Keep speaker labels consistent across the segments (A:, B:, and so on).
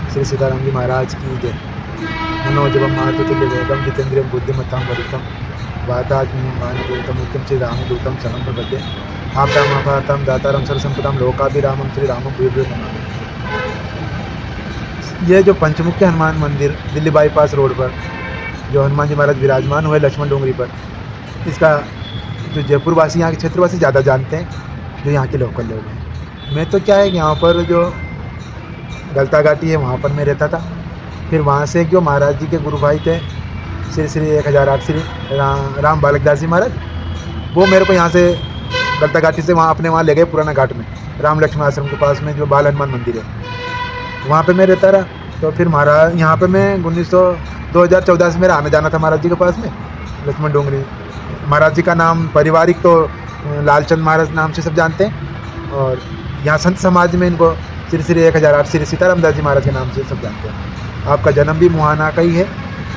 A: श्री सीताराम जी महाराज की जय। मनोजवम मारुततुल्य वेगम जितेन्द्रियं बुद्धिमतां वरिष्ठं वातात्म्यं वानदेवतं नित्यं श्री रामदूतं शरणं प्रपद्ये। आपदां आपादां दातारं सर्वसंपदां लोकाभिरामं श्री रामं भूयो नमामि। ये जो पंचमुखी हनुमान मंदिर दिल्ली बाईपास रोड पर जो हनुमान जी महाराज विराजमान हुए लक्ष्मण डोंगरी पर, इसका जो जयपुर वासी, यहाँ के क्षेत्रवासी ज़्यादा जानते हैं, जो यहाँ के लोकल लोग हैं। मैं तो क्या है कि यहाँ पर जो गलता घाटी है वहाँ पर मैं रहता था। फिर वहाँ से जो महाराज जी के गुरु भाई थे श्री 1008 श्री राम बालक दास जी महाराज, वो मेरे को यहाँ से गलता घाटी से वहाँ अपने वहाँ ले गए पुराना घाट में, राम लक्ष्मण आश्रम के पास में जो बाल हनुमान मंदिर है, वहाँ पे मैं रहता रहा। तो फिर महाराज यहाँ पे मैं 2014 से मेरा आना जाना था महाराज जी के पास में लक्ष्मण डोंगरी। महाराज जी का नाम पारिवारिक तो लालचंद महाराज नाम से सब जानते हैं, और यहाँ संत समाज में इनको श्री 1008 श्री सीताराम दास जी महाराज के नाम से सब जानते हैं। आपका जन्म भी मुहाना का ही है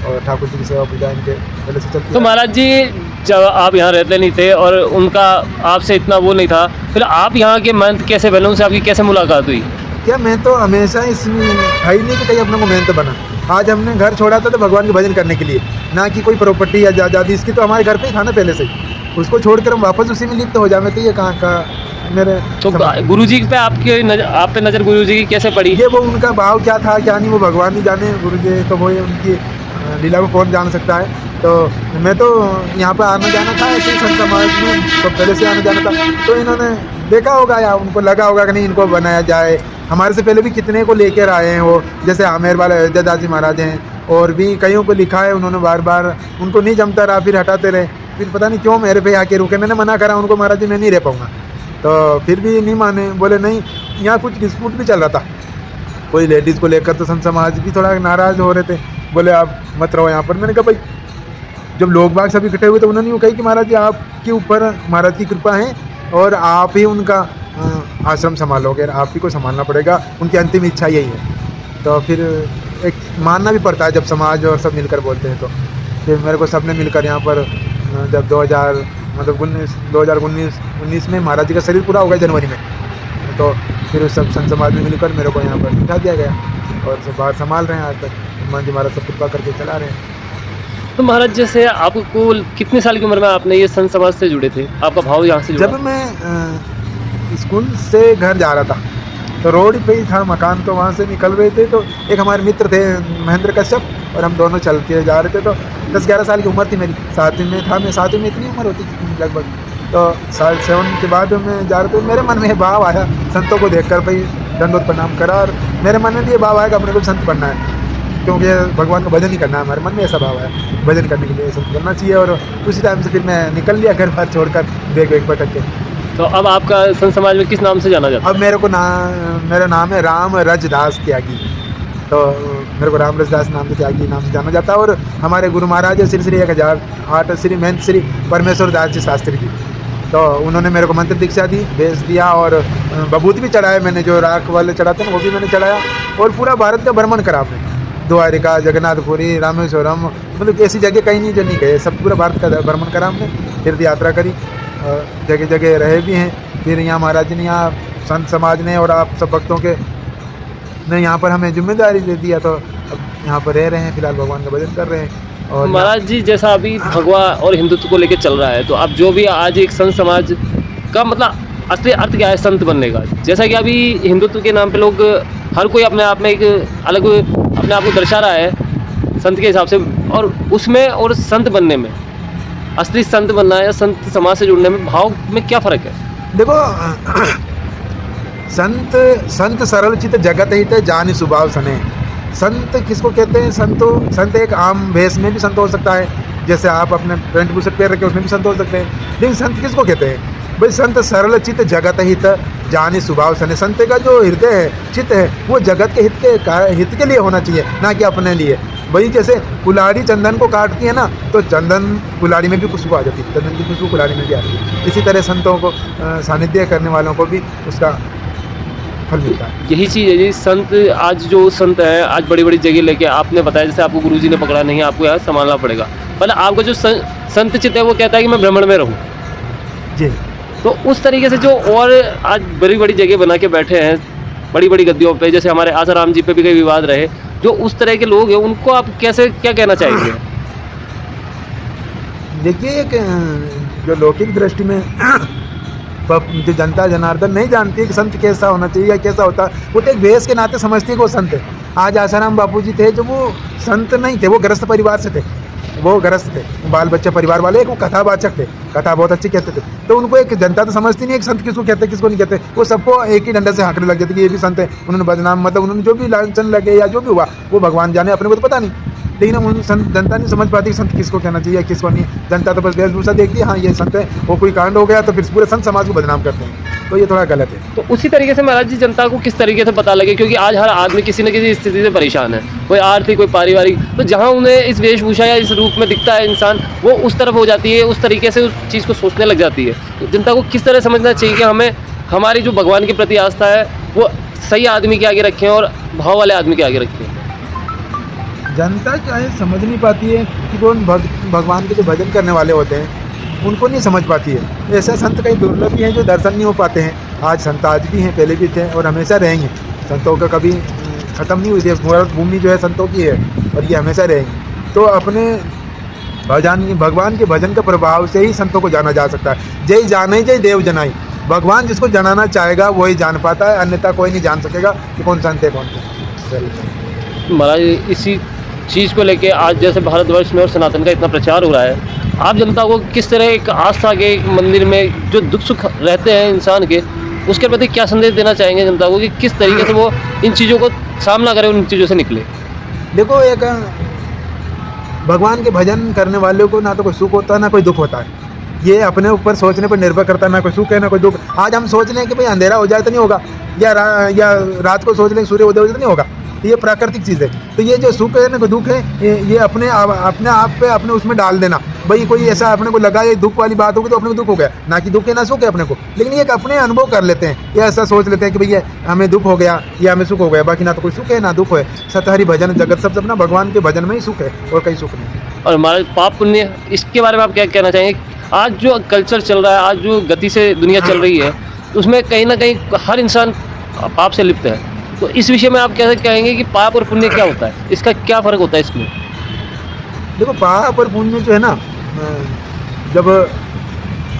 A: और ठाकुर जी की सेवा पूजा इनके पहले से चलती है।
B: तो महाराज जी जब आप यहाँ रहते नहीं थे और उनका आपसे इतना वो नहीं था, फिर आप यहाँ के महंत कैसे बने, उनसे आपकी कैसे मुलाकात हुई?
A: क्या मैं तो हमेशा इसमें है ही नहीं कि कहीं अपने को मेहनत बना। आज हमने घर छोड़ा था तो भगवान के भजन करने के लिए, ना कि कोई प्रॉपर्टी या आज़ादी। इसकी तो हमारे घर पे ही था ना पहले से ही, उसको छोड़कर हम वापस उसी में लिप्त हो जाए। तो ये कहाँ का मेरे
B: तो गुरुजी पे आपके आप पे नज़र गुरुजी की कैसे पड़ी?
A: ये वो उनका भाव क्या था क्या नहीं, वो भगवान ही जाने। गुरु जी तो वो उनकी लीला को कौन जान सकता है। तो मैं तो यहाँ पर आना जाना था ऐसे संत समाज में, तो पहले से आना जाना था। तो इन्होंने देखा होगा या उनको लगा होगा कि नहीं इनको बनाया जाए। हमारे से पहले भी कितने को लेकर आए हैं वो, जैसे आमेर वाले अयोध्या दास जी महाराज हैं, और भी कईयों को लिखा है उन्होंने बार बार। उनको नहीं जमता रहा, फिर हटाते रहे। फिर पता नहीं क्यों मेरे पे आके रुके। मैंने मना करा उनको, महाराज जी मैं नहीं रह पाऊँगा। तो फिर भी नहीं माने, बोले नहीं। यहाँ कुछ डिस्प्यूट भी चल रहा था कोई लेडीज़ को लेकर, तो संत समाज भी थोड़ा नाराज़ हो रहे थे, बोले आप मत रहो यहाँ पर। मैंने कहा भाई जब लोग बाग सब इकट्ठे हुए तो उन्होंने यूँ कही कि महाराज जी आपके ऊपर महाराज की कृपा है और आप ही उनका आश्रम संभालोगे, आप ही को संभालना पड़ेगा, उनकी अंतिम इच्छा यही है। तो फिर एक मानना भी पड़ता है जब समाज और सब मिलकर बोलते हैं। तो फिर मेरे को सबने मिलकर यहाँ पर जब 2019 में महाराज जी का शरीर पूरा हो गया जनवरी में, तो फिर उस सब संत समाज में मिलकर मेरे को यहाँ पर बिठा दिया गया और सब बाहर संभाल रहे हैं आज तक। हनुमान जी महाराज सब कृपा करके चला रहे हैं।
B: तो महाराज जैसे आपको कितने साल की उम्र में आपने ये संत समाज से जुड़े थे, आपका भाव यहाँ से जुड़ा?
A: जब मैं स्कूल से घर जा रहा था तो रोड पे ही था मकान, तो वहाँ से निकल रहे थे तो एक हमारे मित्र थे महेंद्र कश्यप, और हम दोनों चल के जा रहे थे। तो 10-11 साल की उम्र थी मेरी, 7वीं में था मैं, 7वीं में इतनी उम्र होती थी लगभग। तो 7 के बाद मैं जा रहे थे, मेरे मन में भाव आया संतों को देखकर, भाई दंडोत प्रणाम करा, और मेरे मन में भी ये भाव आया कि अपने को संत बनना है, क्योंकि भगवान का भजन ही करना है। हमारे मन में ऐसा भाव है भजन करने के लिए संत बनना चाहिए। और उसी टाइम से फिर मैं निकल लिया घर बार छोड़कर बेग भटक के।
B: तो अब आपका संत समाज में किस नाम से जाना जाता है?
A: अब मेरा नाम है राम रजदास त्यागी। तो मेरे को राम रजदास नाम से त्यागी नाम से जाना जाता है। और हमारे गुरु महाराज श्री 1008 श्री महंत श्री परमेश्वर दास जी शास्त्री जी, तो उन्होंने मेरे को मंत्र दीक्षा दी, भेज दिया, और बबूत भी चढ़ाया मैंने, जो राख वाले चढ़ाते हैं वो भी मैंने चढ़ाया। और पूरा भारत का भ्रमण करा आपने, द्वारिका, जगन्नाथपुरी, रामेश्वरम, मतलब ऐसी जगह कहीं नहीं जो नहीं गए, सब पूरा भारत का भ्रमण करा हमने, तीर्थ यात्रा करी, जगह जगह रहे भी हैं। फिर यहाँ महाराज जी ने, यहाँ संत समाज ने और आप सब भक्तों के ने यहाँ पर हमें जिम्मेदारी दे दिया, तो अब यहाँ पर रह रहे हैं, फिलहाल भगवान का भजन कर रहे हैं। और
B: महाराज जी जैसा अभी भगवा और हिंदुत्व को लेकर चल रहा है, तो आप जो भी आज एक संत समाज का मतलब असली अर्थ क्या है संत बनने का? जैसा कि अभी हिंदुत्व के नाम पे लोग हर कोई अपने आप में एक अलग अपने आप को दर्शा रहा है संत के हिसाब से, और उसमें और संत बनने में, असली संत बनना है या संत समाज से जुड़ने में भाव में क्या फ़र्क है?
A: देखो संत सरल चित जगत हित जानि स्वभाव सने। संत किसको कहते हैं? संत एक आम भेष में भी संत हो सकता है, जैसे आप अपने पेंट बुशर्ट पहन रखे उसमें भी संत हो सकते हैं। लेकिन संत किसको कहते हैं? भाई संत सरल चित जगत हित जानि स्वभाव सने। संत का जो हृदय है, चित्त है, वो जगत के हित के लिए होना चाहिए, ना कि अपने लिए। वही जैसे कुल्हाड़ी चंदन को काटती है ना, तो चंदन कुल्हाड़ी में भी खुशबू आ जाती है, चंदन की खुशबू कुल्हाड़ी में भी आती है। इसी तरह संतों को सानिध्य करने वालों को भी उसका फल मिलता है।
B: यही चीज़ है जी। संत आज जो संत है, आज बड़ी बड़ी जगह लेके, आपने बताया जैसे आपको गुरुजी ने पकड़ा नहीं, आपको यहाँ संभालना पड़ेगा, पर आपका जो संत चित्त है वो कहता है कि मैं भ्रमण में रहूँ
A: जी।
B: तो उस तरीके से जो और आज बड़ी बड़ी जगह बना के बैठे हैं बड़ी बड़ी गद्दियों पे, जैसे हमारे आसाराम जी पे भी कई विवाद रहे, जो उस तरह के लोग हैं उनको आप कैसे क्या कहना चाहेंगे?
A: देखिए, एक जो लौकिक दृष्टि में जो जनता जनार्दन नहीं जानती है कि संत कैसा होना चाहिए या कैसा होता है, वो तो एक भेष के नाते समझती है कि वो संत है। आज आसाराम बापू जी थे जो वो संत नहीं थे, वो गृहस्थ परिवार से थे, वो गृहस्थ थे, बाल बच्चा परिवार वाले, एक वो कथावाचक थे, कथा बहुत अच्छी कहते थे। तो उनको एक जनता तो समझती नहीं है कि संत किसको कहते हैं किसको नहीं कहते, वो सबको एक ही डंडे से हाँकने लग जाते कि ये भी संत है। उन्होंने बदनाम, मतलब उन्होंने जो भी लांछन लगे या जो भी हुआ वो भगवान जाने, अपने को तो पता नहीं। लेकिन हम जनता नहीं समझ पाती कि संत किसको कहना चाहिए किसको नहीं। जनता तो बस वेशभूषा देखती है, हाँ ये संत है, वो कोई कांड हो गया तो फिर पूरे संत समाज को बदनाम करते हैं, तो ये थोड़ा गलत है।
B: तो उसी तरीके से महाराज जी जनता को किस तरीके से पता लगे, क्योंकि आज हर आदमी किसी न किसी स्थिति से परेशान है, कोई आर्थिक कोई पारिवारिक, तो जहाँ उन्हें इस वेशभूषा या इस रूप में दिखता है इंसान, वो उस तरफ हो जाती है, उस तरीके से उस चीज़ को सोचने लग जाती है। तो जनता को किस तरह समझना चाहिए कि हमें हमारी जो भगवान के प्रति आस्था है वो सही आदमी के आगे रखें और भाव वाले आदमी के आगे रखें?
A: जनता चाहे समझ नहीं पाती है कि वो भगवान के जो भजन करने वाले होते हैं उनको नहीं समझ पाती है। ऐसे संत कई दुर्लभ भी हैं जो दर्शन नहीं हो पाते हैं। आज संत आज भी हैं, पहले भी थे और हमेशा रहेंगे। संतों का कभी ख़त्म नहीं हुई थी, भूमि जो है संतों की है और ये हमेशा रहेंगे। तो अपने भगवान के भजन के प्रभाव से ही संतों को जाना जा सकता है। जय जाने जय देव जनाई, भगवान जिसको जनाना चाहेगा वही जान पाता है, अन्यथा कोई नहीं जान सकेगा कि कौन संत है कौन नहीं।
B: महाराज इसी चीज़ को लेके आज जैसे भारतवर्ष में और सनातन का इतना प्रचार हो रहा है, आप जनता को किस तरह एक आस्था के एक मंदिर में जो दुख सुख रहते हैं इंसान के, उसके प्रति क्या संदेश देना चाहेंगे जनता को कि किस तरीके से वो इन चीज़ों को सामना करे, उन चीज़ों से निकले?
A: देखो, एक भगवान के भजन करने वालों को ना तो कोई सुख होता है ना कोई दुख होता है। ये अपने ऊपर सोचने पर निर्भर करता है, ना कोई सुख है ना कोई दुख। आज हम सोच लें कि भाई अंधेरा हो जाए तो नहीं होगा, या रात को सोच लें सूर्य उदय हो जाए तो नहीं होगा, ये प्राकृतिक चीज़ है। तो ये जो सुख है ना कोई दुख है, ये अपने आप पे अपने उसमें डाल देना। भाई कोई ऐसा अपने को लगा ये दुख वाली बात होगी तो अपने को दुख हो गया, ना कि दुख है ना सुख है अपने को। लेकिन ये अपने अनुभव कर लेते हैं, ये ऐसा सोच लेते हैं कि भैया हमें दुख हो गया या हमें सुख हो गया, बाकी ना तो कोई सुख है ना दुख है। सतहरि भजन जगत सब अपना भगवान के भजन में ही सुख है और कहीं सुख नहीं।
B: और हमारे पाप पुण्य, इसके बारे में आप क्या कहना चाहेंगे? आज जो कल्चर चल रहा है, आज जो गति से दुनिया चल रही है, उसमें कहीं ना कहीं हर इंसान पाप से लिप्त है। तो इस विषय में आप कैसे कहेंगे कि पाप और पुण्य क्या होता है, इसका क्या फ़र्क होता है इसमें?
A: देखो, पाप और पुण्य जो है ना, जब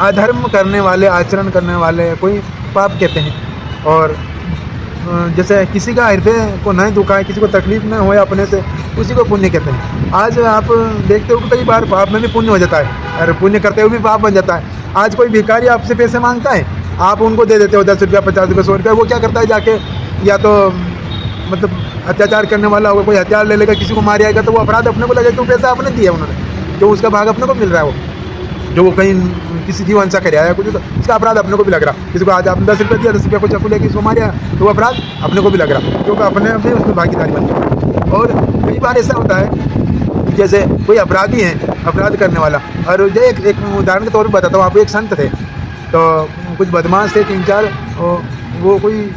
A: अधर्म करने वाले, आचरण करने वाले कोई पाप कहते हैं। और जैसे किसी का हृदय को नहीं दुखाए, किसी को तकलीफ न हो अपने से, उसी को पुण्य कहते हैं। आज आप देखते हो कि कई बार पाप में भी पुण्य हो जाता है और पुण्य करते हुए भी पाप बन जाता है। आज कोई भिखारी आपसे पैसे मांगता है, आप उनको दे देते हो 10 रुपया 50 रुपये 100 रुपया, वो क्या करता है जाके, या तो मतलब अत्याचार करने वाला होगा, कोई हथियार ले लेगा, किसी को मार आएगा, तो वो अपराध अपने को लगेगा, तो पैसा अपने दिया उन्होंने, जो उसका भाग अपने को मिल रहा है। वो जो वो कहीं किसी जीव हिंसा कर आया कुछ, तो उसका अपराध अपने को भी लग रहा। किसी को आज आपने 10 रुपये दिया, 10 रुपये को चाकू लेके इसको मारा, तो वो अपराध अपने को भी लग रहा, क्योंकि अपने भी उसमें भागीदारी बन गई। और कई बार ऐसा होता है जैसे कोई अपराधी है, अपराध करने वाला, और जो एक उदाहरण के तौर पर बताता हूँ आपको। एक संत थे, तो कुछ बदमाश थे 3-4, वो कोई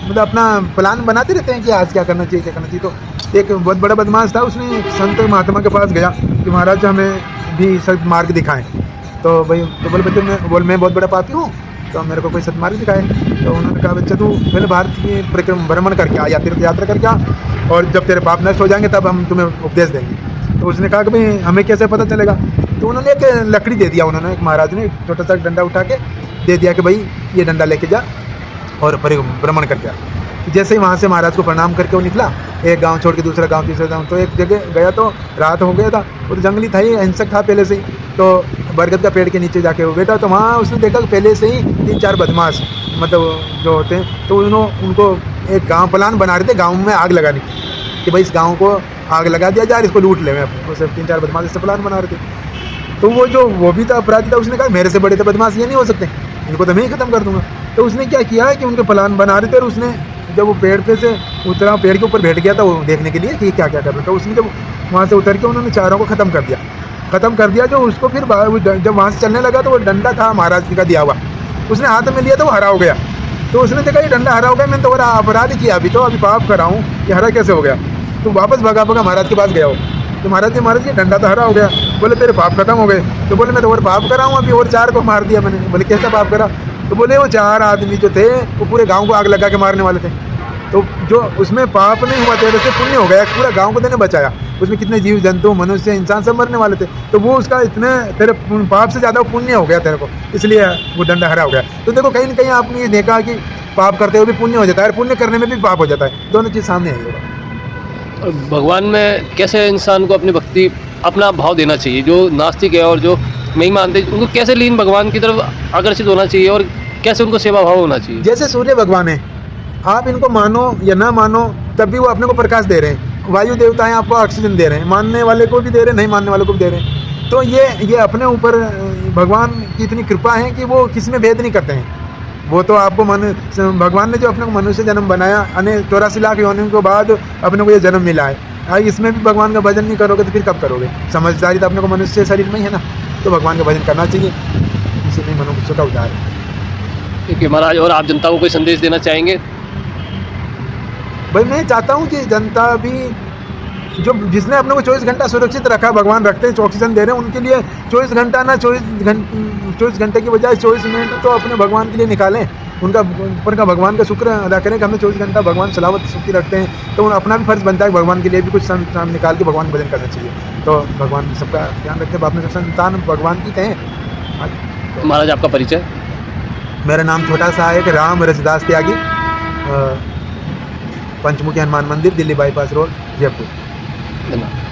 A: मतलब अपना प्लान बनाते रहते हैं कि आज क्या करना चाहिए क्या करना चाहिए। तो एक बहुत बड़ा बदमाश था, उसने एक संत महात्मा के पास गया कि महाराज हमें भी सद्मार्ग दिखाएं। तो भाई तो बोले बच्चे मैं बहुत बड़ा पापी हूँ, तो मेरे को कोई सद्मार्ग दिखाए। तो उन्होंने कहा बच्चा तू पहले भारत की परिक्रमा भ्रमण करके आ, या तीर्थ यात्रा करके आ, और जब तेरे पाप नष्ट हो जाएंगे तब हम तुम्हें उपदेश देंगे। तो उसने कहा कि भाई हमें कैसे पता चलेगा? तो उन्होंने एक लकड़ी दे दिया, उन्होंने एक महाराज ने छोटा सा डंडा उठा के दे दिया कि भाई ये डंडा लेके जा और भ्रमण करके आ। जैसे ही वहाँ से महाराज को प्रणाम करके वो निकला, एक गांव छोड़ के दूसरा गांव, तीसरा गांव, तो एक जगह गया तो रात हो गया था, वो तो जंगली था ही, हिंसक था पहले से ही। तो बरगद का पेड़ के नीचे जाके वो बैठा, तो वहाँ उसने देखा कि पहले से ही 3-4 बदमाश मतलब जो होते हैं, तो उनको एक गाँव प्लान बना रहे थे गाँव में आग लगाने की, कि भाई इस गाँव को आग लगा दिया जाए, इसको लूट ले। वो सब 3-4 बदमाश इससे प्लान बना रहे थे। तो वो भी था अपराधी था, उसने कहा मेरे से बड़े तो बदमाश ये नहीं हो सकते, इनको तो मैं ही खत्म कर दूंगा। तो उसने क्या किया है कि उनके प्लान बना रहे थे, और उसने जब वो पेड़ पे से उतरा, पेड़ के ऊपर बैठ गया था वो देखने के लिए कि क्या क्या कर रहा था, उसने जब वहाँ से उतर के उन्होंने चारों को ख़त्म कर दिया। जो उसको फिर जब वहाँ से चलने लगा तो वो डंडा था महाराज का दिया हुआ, उसने हाथ में लिया तो वो हरा हो गया। तो उसने देखा ये डंडा हरा हो गया, मैंने तो बड़ा अपराध किया, अभी पाप करा हूँ, ये हरा कैसे हो गया? तो वापस भगा महाराज के पास गया हो। तो महाराज ये डंडा तो हरा हो गया। बोले तेरे पाप खत्म हो गए? तो बोले मैं तो और पाप करा हूँ, अभी और 4 को मार दिया मैंने। बोले कैसा पाप करा? तो बोले वो 4 आदमी जो थे वो पूरे गांव को आग लगा के मारने वाले थे। तो जो उसमें पाप नहीं हुआ तेरे से पुण्य हो गया, पूरा गांव को तेने बचाया। उसमें कितने जीव जंतु मनुष्य इंसान सब मरने वाले थे, तो वो उसका इतने तेरे पाप से ज़्यादा पुण्य हो गया तेरे को, इसलिए वो दंड हरा हो गया। तो देखो कहीं ना कहीं आपने ये देखा कि पाप करते हुए भी पुण्य हो जाता है और पुण्य करने में भी पाप हो जाता है, दोनों चीज़ सामने आई होगा।
B: और भगवान में कैसे इंसान को अपनी भक्ति अपना भाव देना चाहिए, जो नास्तिक है और जो नहीं मानते उनको कैसे लीन भगवान की तरफ आकर्षित होना चाहिए और कैसे उनको सेवा भाव होना चाहिए?
A: जैसे सूर्य भगवान है, आप इनको मानो या ना मानो तब भी वो अपने को प्रकाश दे रहे हैं। वायु देवता हैं, आपको ऑक्सीजन दे रहे हैं, मानने वाले को भी दे रहे हैं, नहीं मानने वाले को भी दे रहे हैं। तो ये अपने ऊपर भगवान की इतनी कृपा है कि वो किसी में भेद नहीं करते हैं। वो तो आपको भगवान ने जो अपने को मनुष्य जन्म बनाया, 84 लाख योनियों के बाद अपने को ये जन्म मिला है। इसमें भी भगवान का भजन नहीं करोगे तो फिर कब करोगे? समझदारी तो अपने को मनुष्य शरीर में ही है ना, तो भगवान का भजन करना चाहिए, इसी में मनुष्य का उद्धार है।
B: ठीक है महाराज, और आप जनता को कोई संदेश देना चाहेंगे?
A: भाई मैं चाहता हूँ कि जनता भी, जो जिसने अपने को 24 घंटा सुरक्षित रखा, भगवान रखते हैं, ऑक्सीजन दे रहे हैं, उनके लिए 24 घंटा ना 24 घंटे की बजाय 24 मिनट तो अपने भगवान के लिए निकालें। उनका ऊपर का भगवान का शुक्र अदा करें कि हमें 24 घंटा भगवान सलामत सुखी रखते हैं, तो अपना भी फर्ज बनता है भगवान के लिए भी कुछ टाइम निकाल के भगवान भजन करना चाहिए। तो भगवान सबका ध्यान रखते हैं, अपने संतान भगवान की कहें।
B: महाराज आपका परिचय?
A: मेरा नाम छोटा सा है कि राम रसदास त्यागी, पंचमुखी हनुमान मंदिर, दिल्ली बाईपास रोड, जयपुर।
B: धन्यवाद।